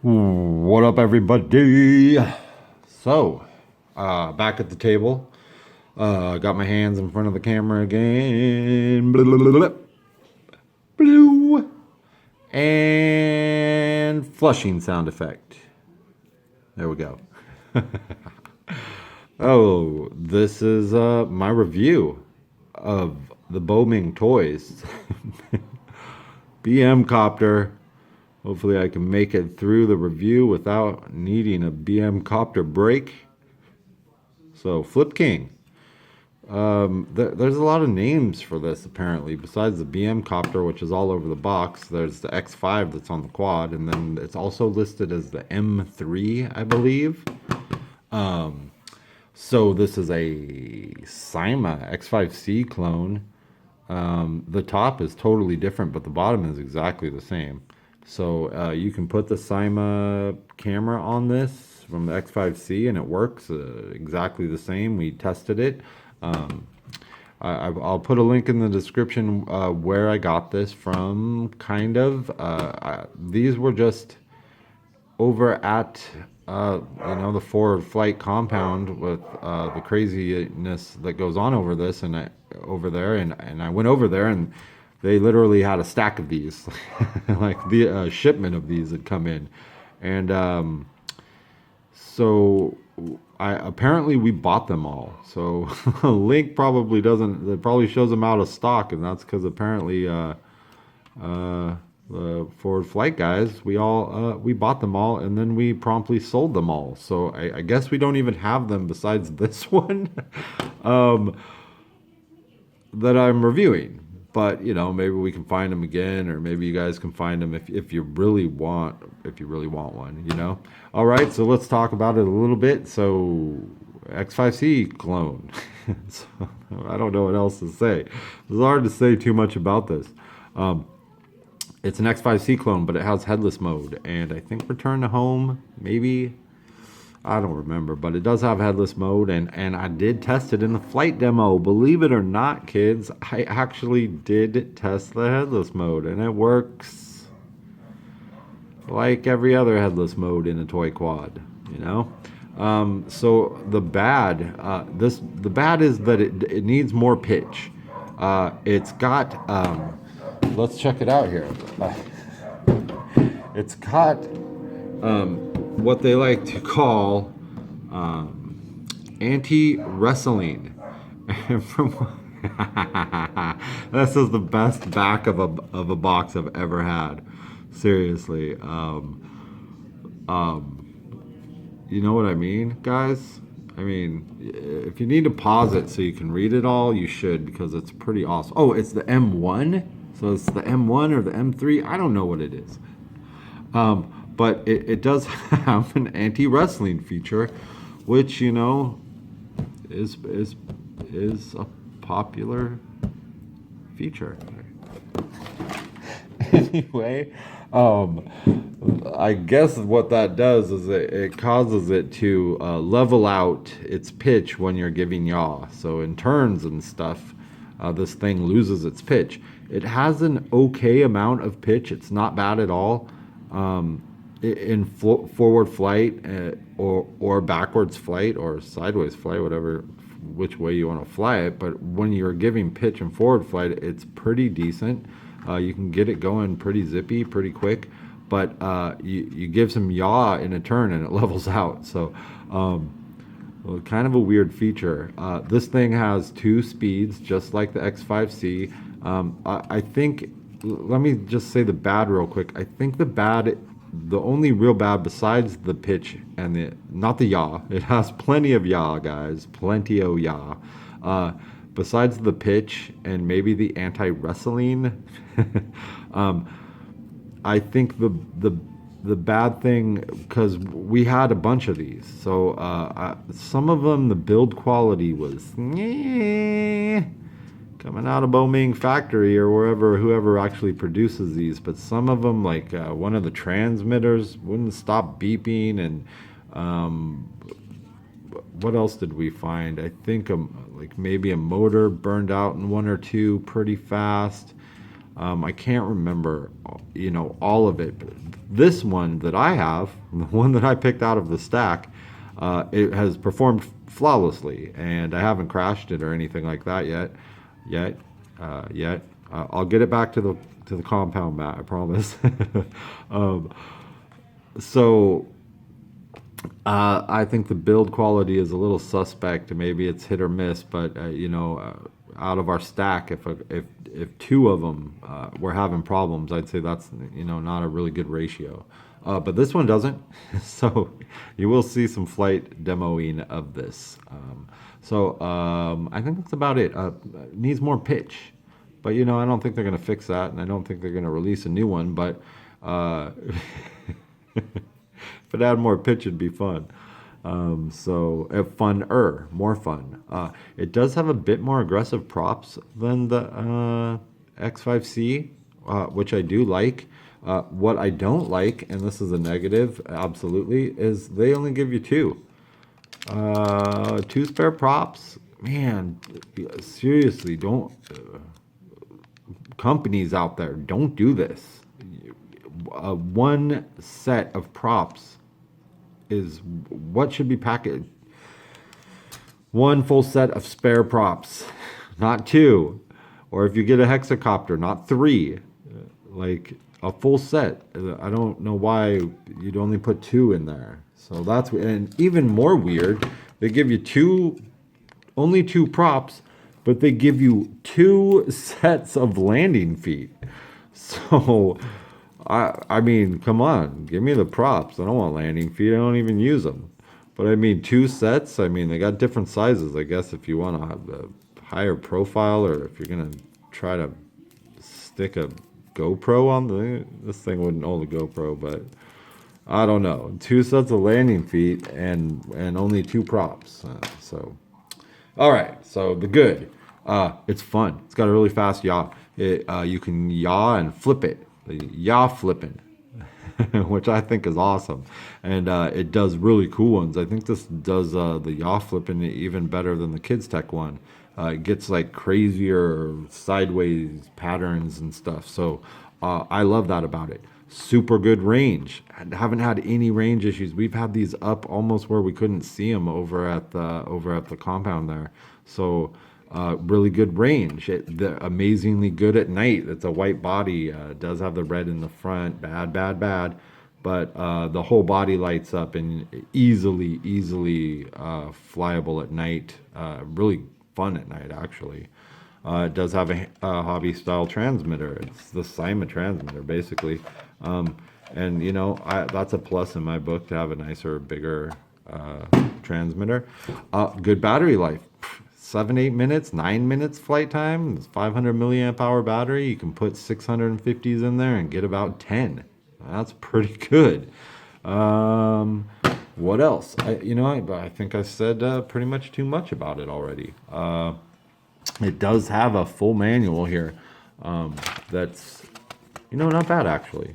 What up, everybody? So, back at the table. Got my hands in front of the camera again. Blah, blah, blah, blah, blue. And flushing sound effect. There we go. Oh, this is my review of the Bo-Ming toys. BM-Copter. Hopefully I can make it through the review without needing a BM-Copter break. So, Flip King. There's a lot of names for this apparently. Besides the BM-Copter, which is all over the box, there's the X5 that's on the quad, and then it's also listed as the M3, I believe. So this is a Cyma X5C clone. The top is totally different, but the bottom is exactly the same. So you can put the Cyma camera on this from the X5C and it works exactly the same. We tested it. I'll put a link in the description where I got this from, kind of. These were just over at the forward flight compound with the craziness that goes on over this and I went over there and they literally had a stack of these like the shipment of these had come in, and so apparently we bought them all. So link probably doesn't, it probably shows them out of stock, and that's because apparently the forward flight guys, we bought them all and then we promptly sold them all. So I guess we don't even have them besides this one that I'm reviewing. But maybe we can find them again, or maybe you guys can find them if you really want one. All right, so let's talk about it a little bit. So X5C clone. So, I don't know what else to say. It's hard to say too much about this. It's an X5C clone, but it has headless mode, and I think return to home, maybe. I don't remember, but it does have headless mode, and I did test it in the flight demo. Believe it or not, kids, I actually did test the headless mode, and it works like every other headless mode in a toy quad. So the bad is that it needs more pitch. It's got let's check it out here. It's got what they like to call anti-wrestling. And this is the best back of a box I've ever had. Seriously. You know what I mean, guys? I mean, if you need to pause it so you can read it all, you should, because it's pretty awesome. Oh, it's the M1? So it's the M1 or the M3? I don't know what it is. But it does have an anti-wrestling feature, which is a popular feature. Anyway, I guess what that does is it causes it to level out its pitch when you're giving yaw. So in turns and stuff, this thing loses its pitch. It has an okay amount of pitch. It's not bad at all. In forward flight or backwards flight or sideways flight, which way you want to fly it. But when you're giving pitch in forward flight, it's pretty decent. You can get it going pretty zippy, pretty quick. But you give some yaw in a turn and it levels out. So kind of a weird feature. This thing has 2 speeds, just like the X5C. I think, let me just say the bad real quick. I think the only real bad besides the pitch and not the yaw, it has plenty of yaw, guys, plenty of yaw. Besides the pitch and maybe the anti-wrestling, I think the bad thing, because we had a bunch of these, so some of them, the build quality was coming out of Bo-Ming factory or whoever actually produces these, but some of them, like one of the transmitters wouldn't stop beeping, and what else did we find? I think like maybe a motor burned out in 1 or 2 pretty fast. I can't remember, you know, all of it. But this one that I have, the one that I picked out of the stack, it has performed flawlessly, and I haven't crashed it or anything like that yet. I'll get it back to the compound, Matt. I promise. um, so I think the build quality is a little suspect. Maybe it's hit or miss, but you know, out of our stack, if two of them were having problems, I'd say that's, you know, not a really good ratio. But this one doesn't, so you will see some flight demoing of this. I think that's about it. Needs more pitch, but you know, I don't think they're going to fix that, and I don't think they're going to release a new one. But if it had more pitch, it'd be fun. More fun. It does have a bit more aggressive props than the X5C, which I do like. What I don't like, and this is a negative, absolutely, is they only give you two. Two spare props. Man, seriously, don't. Companies out there, don't do this. One set of props is what should be packaged. One full set of spare props, not two. Or if you get a hexacopter, not three. Like a full set. I don't know why you'd only put two in there. So that's, and even more weird, they give you only two props, but they give you two sets of landing feet. So I mean, come on, give me the props. I don't want landing feet. I don't even use them. But I mean, two sets. I mean, they got different sizes. I guess if you want to have a higher profile, or if you're gonna try to stick a GoPro on this thing wouldn't hold a GoPro, but I don't know. Two sets of landing feet and only two props. All right. So the good. It's fun. It's got a really fast yaw. You can yaw and flip it. Yaw flipping, which I think is awesome, and it does really cool ones. I think this does the yaw flipping even better than the Kids Tech one. It gets like crazier sideways patterns and stuff. So I love that about it. Super good range. I haven't had any range issues. We've had these up almost where we couldn't see them over at the compound there. So. Really good range. They're amazingly good at night. It's a white body. Does have the red in the front. Bad. But the whole body lights up and easily flyable at night. Really fun at night, actually. It does have a hobby style transmitter. It's the Cyma transmitter, basically. And you know, that's a plus in my book, to have a nicer, bigger transmitter. Good battery life. 7-8 minutes, 9 minutes flight time. It's 500 milliamp hour battery. You can put 650s in there and get about 10. That's pretty good. What else? I think I said pretty much too much about it already. It does have a full manual here. That's, not bad actually.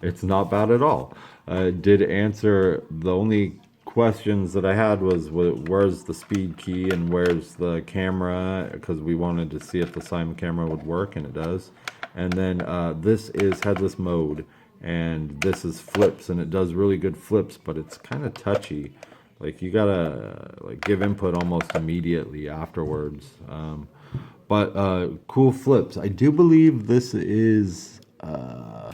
It's not bad at all. Did answer the only questions that I had was where's the speed key and where's the camera, because we wanted to see if the Cyma camera would work, and it does. And then this is headless mode, and this is flips, and it does really good flips, but it's kind of touchy. Like you gotta give input almost immediately afterwards. But cool flips. I do believe this is. I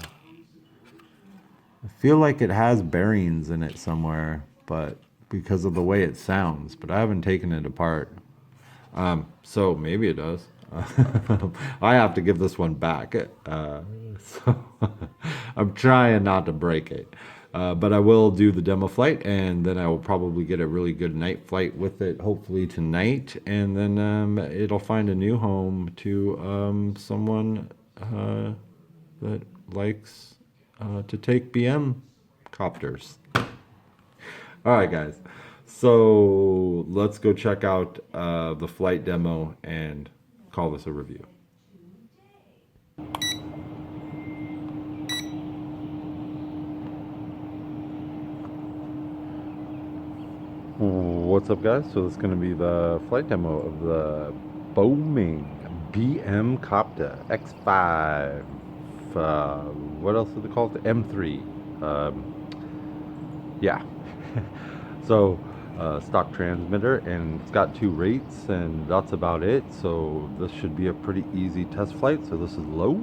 feel like it has bearings in it somewhere, but because of the way it sounds, but I haven't taken it apart. So maybe it does. I have to give this one back. So I'm trying not to break it. But I will do the demo flight, and then I will probably get a really good night flight with it, hopefully tonight. And then it'll find a new home to someone that likes to take BM-Copters. All right, guys. So let's go check out the flight demo and call this a review. What's up, guys? So this is going to be the flight demo of the Bo-Ming BM-Copter X5. What else is it called? The M3. Yeah. So stock transmitter, and it's got 2 rates, and that's about it. So this should be a pretty easy test flight. So this is low,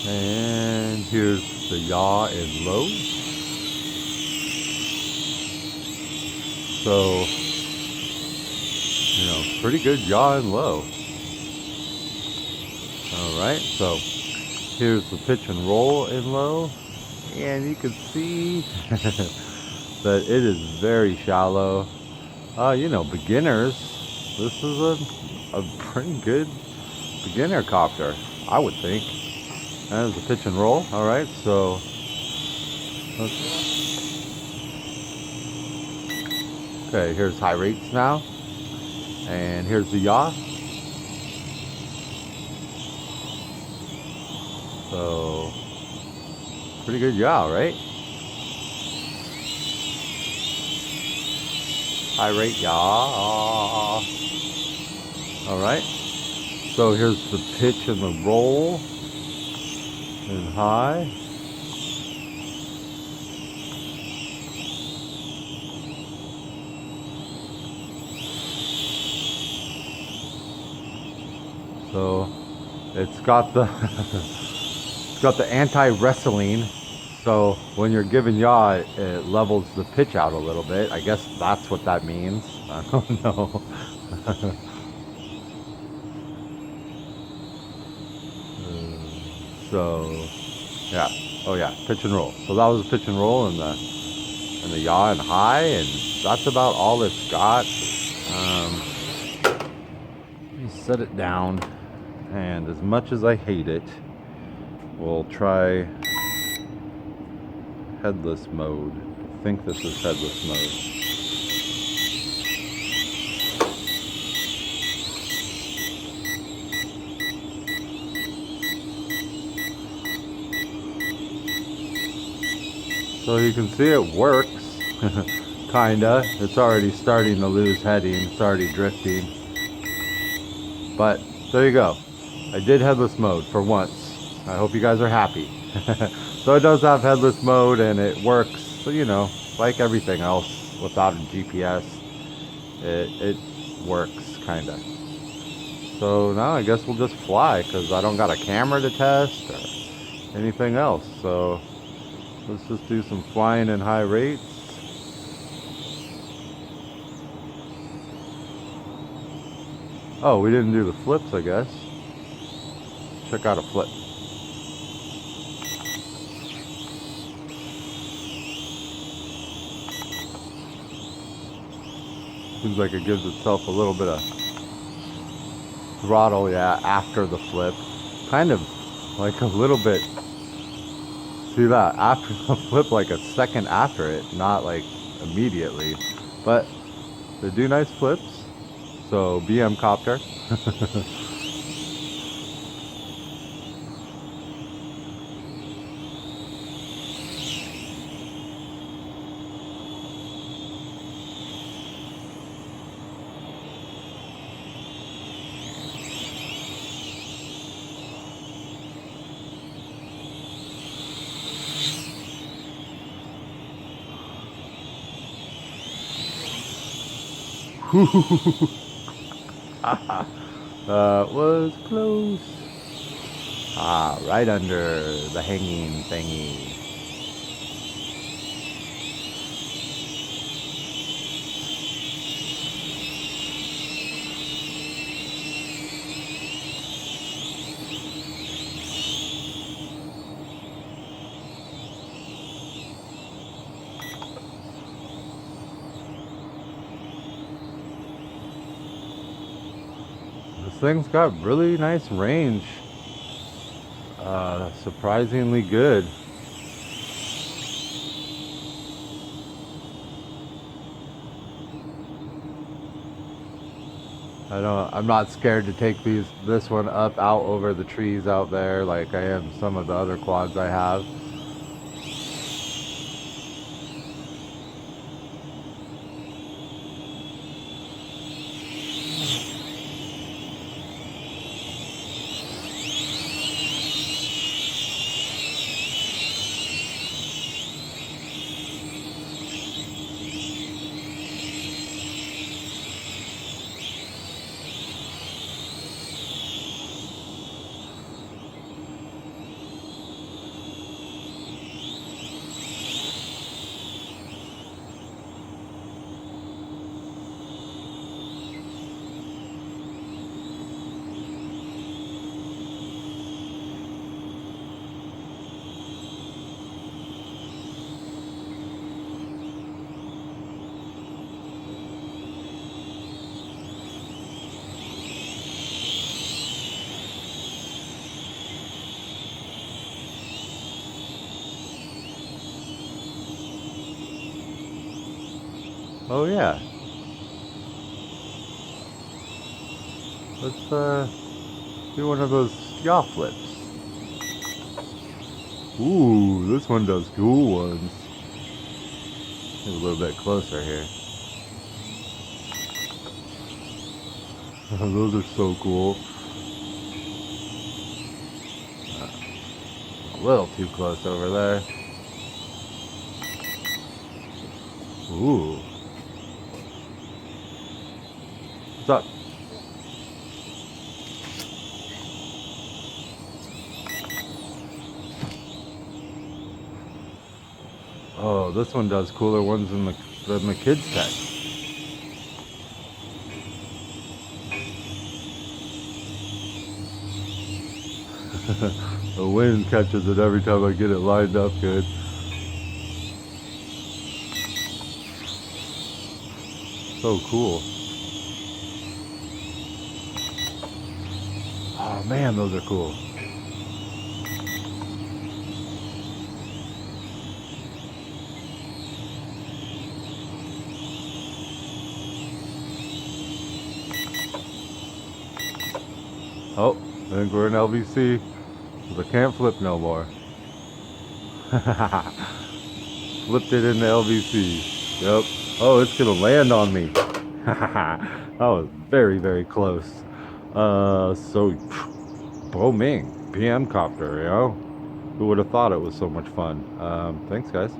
and here's the yaw and low. So, you know, pretty good yaw and low. Alright, so here's the pitch and roll in low, and you can see that it is very shallow. You know, beginners, this is a pretty good beginner copter, I would think. That is the pitch and roll. Alright, so okay, here's high rates now, and here's the yaw. So pretty good yaw, right? High rate yaw. Alright, so here's the pitch and the roll and high. So it's got the it's got the anti-wrestling, so when you're giving yaw, it levels the pitch out a little bit. I guess that's what that means. I don't know. So yeah, oh yeah, pitch and roll. So that was a pitch and roll, and the yaw and high, and that's about all it's got. Let me set it down, and as much as I hate it, we'll try headless mode. I think this is headless mode. So you can see it works, kinda. It's already starting to lose heading, it's already drifting. But there you go. I did headless mode for once. I hope you guys are happy. So it does have headless mode, and it works, so, you know, like everything else without a GPS. It works, kinda. So now I guess we'll just fly, because I don't got a camera to test or anything else. So let's just do some flying in high rates. Oh, we didn't do the flips, I guess. Check out a flip. Seems like it gives itself a little bit of throttle, yeah, after the flip. Kind of like a little bit. See that? After the flip, like a second after it, not like immediately. But they do nice flips. So BM-Copter. That was close. Right under the hanging thingy. This thing's got really nice range. Surprisingly good. I'm not scared to take this one up out over the trees out there like I am some of the other quads I have. Oh yeah. Let's do one of those yaw flips. Ooh, this one does cool ones. Get a little bit closer here. Those are so cool. A little too close over there. Ooh. What's up? Oh, this one does cooler ones than the kids tech. The wind catches it every time I get it lined up good. So cool. Oh man, those are cool. Oh, I think we're in LVC, because I can't flip no more. Flipped it into LVC. Yep. Oh, it's gonna land on me. That was very, very close. So, Bo-Ming BM-Copter, you know? Who would have thought it was so much fun? Thanks, guys.